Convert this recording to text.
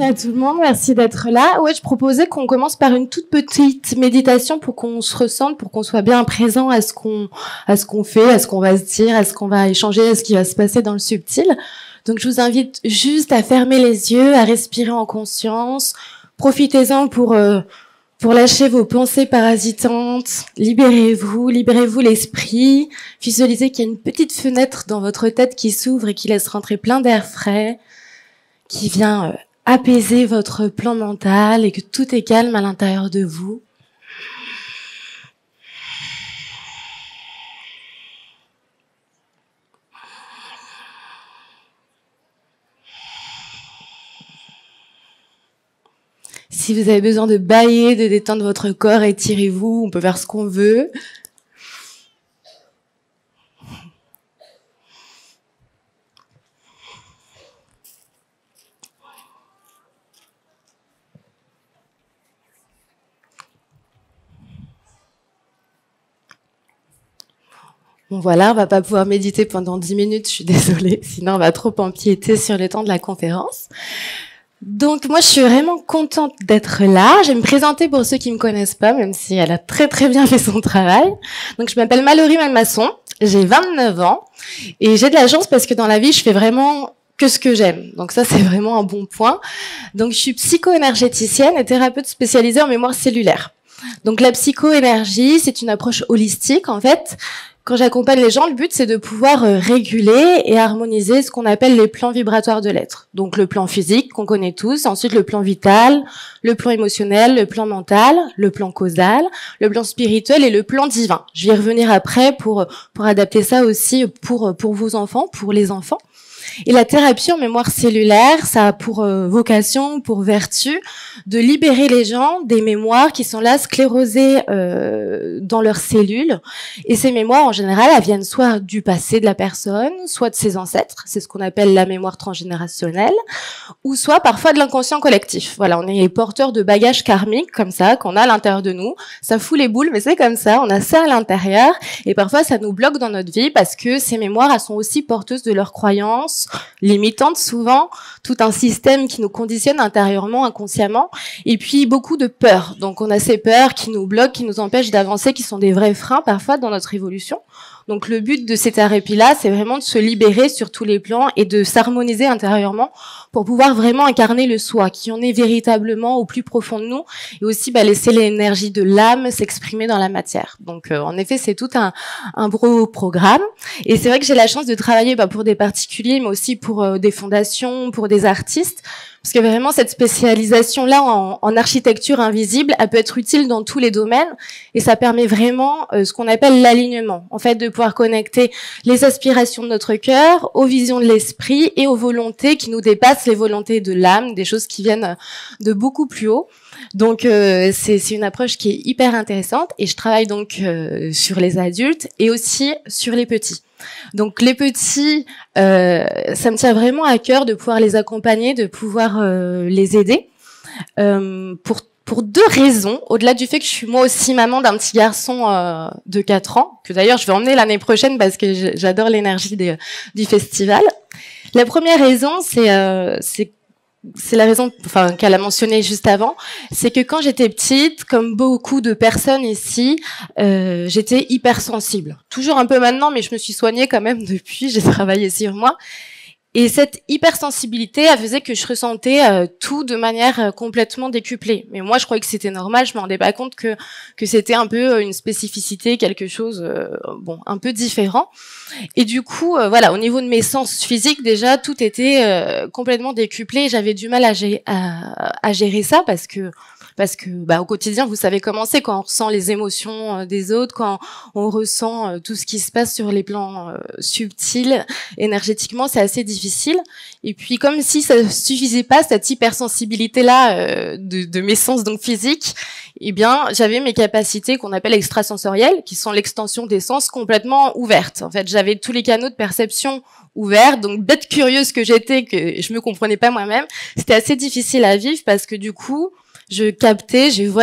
journée à tout le monde, merci d'être là. Ouais, je proposais qu'on commence par une toute petite méditation pour qu'on se ressente, pour qu'on soit bien présent à ce qu'on fait, à ce qu'on va se dire, à ce qu'on va échanger, à ce qui va se passer dans le subtil. Donc je vous invite juste à fermer les yeux, à respirer en conscience. Profitez-en pour lâcher vos pensées parasitantes. Libérez-vous l'esprit. Visualisez qu'il y a une petite fenêtre dans votre tête qui s'ouvre et qui laisse rentrer plein d'air frais, qui vient apaiser votre plan mental et que tout est calme à l'intérieur de vous. Si vous avez besoin de bâiller, de détendre votre corps, étirez-vous, on peut faire ce qu'on veut. Bon voilà, on va pas pouvoir méditer pendant 10 minutes, je suis désolée, sinon on va trop empiéter sur le temps de la conférence. Donc moi je suis vraiment contente d'être là. Je vais me présenter pour ceux qui me connaissent pas, même si elle a très très bien fait son travail. Donc je m'appelle Mallory Malmasson, j'ai 29 ans et j'ai de la chance parce que dans la vie je fais vraiment que ce que j'aime. Donc ça c'est vraiment un bon point. Donc je suis psycho-énergéticienne et thérapeute spécialisée en mémoire cellulaire. Donc la psycho-énergie, c'est une approche holistique en fait. Quand j'accompagne les gens, le but, c'est de pouvoir réguler et harmoniser ce qu'on appelle les plans vibratoires de l'être. Donc, le plan physique, qu'on connaît tous, ensuite le plan vital, le plan émotionnel, le plan mental, le plan causal, le plan spirituel et le plan divin. Je vais y revenir après pour adapter ça aussi pour vos enfants, pour les enfants. Et la thérapie en mémoire cellulaire, ça a pour vocation, pour vertu, de libérer les gens des mémoires qui sont là sclérosées dans leurs cellules. Et ces mémoires, en général, elles viennent soit du passé de la personne, soit de ses ancêtres, c'est ce qu'on appelle la mémoire transgénérationnelle, ou soit parfois de l'inconscient collectif. Voilà, on est porteurs de bagages karmiques comme ça, qu'on a à l'intérieur de nous. Ça fout les boules, mais c'est comme ça, on a ça à l'intérieur. Et parfois, ça nous bloque dans notre vie parce que ces mémoires, elles sont aussi porteuses de leurs croyances, limitantes souvent, tout un système qui nous conditionne intérieurement, inconsciemment, et puis beaucoup de peurs. Donc on a ces peurs qui nous bloquent, qui nous empêchent d'avancer, qui sont des vrais freins parfois dans notre évolution. Donc le but de ces thérapies-là, c'est vraiment de se libérer sur tous les plans et de s'harmoniser intérieurement pour pouvoir vraiment incarner le soi, qui en est véritablement au plus profond de nous, et aussi laisser l'énergie de l'âme s'exprimer dans la matière. Donc en effet, c'est tout un gros programme. Et c'est vrai que j'ai la chance de travailler pour des particuliers, mais aussi pour des fondations, pour des artistes, parce que vraiment, cette spécialisation-là en architecture invisible, elle peut être utile dans tous les domaines et ça permet vraiment ce qu'on appelle l'alignement. En fait, de pouvoir connecter les aspirations de notre cœur aux visions de l'esprit et aux volontés qui nous dépassent les volontés de l'âme, des choses qui viennent de beaucoup plus haut. Donc, c'est une approche qui est hyper intéressante et je travaille donc sur les adultes et aussi sur les petits. Donc les petits, ça me tient vraiment à cœur de pouvoir les accompagner, de pouvoir les aider pour deux raisons, au-delà du fait que je suis moi aussi maman d'un petit garçon de 4 ans, que d'ailleurs je vais emmener l'année prochaine parce que j'adore l'énergie du festival. La première raison, c'est la raison qu'elle a mentionnée juste avant, c'est que quand j'étais petite, comme beaucoup de personnes ici, j'étais hypersensible. Toujours un peu maintenant, mais je me suis soignée quand même depuis, j'ai travaillé sur moi. Et cette hypersensibilité, elle faisait que je ressentais tout de manière complètement décuplée. Mais moi, je croyais que c'était normal, je me rendais pas compte que c'était un peu une spécificité, quelque chose un peu différent. Et du coup, au niveau de mes sens physiques, déjà, tout était complètement décuplé. J'avais du mal à gérer ça parce que au quotidien, vous savez comment c'est quand on ressent les émotions des autres, quand on ressent tout ce qui se passe sur les plans subtils, énergétiquement, c'est assez difficile. Et puis, comme si ça suffisait pas, cette hypersensibilité-là de mes sens donc physiques, eh bien, j'avais mes capacités qu'on appelle extrasensorielles, qui sont l'extension des sens complètement ouvertes. En fait, j'avais tous les canaux de perception ouverts, donc bête curieuse que j'étais, que je me comprenais pas moi-même, c'était assez difficile à vivre parce que du coup, je captais, je voyais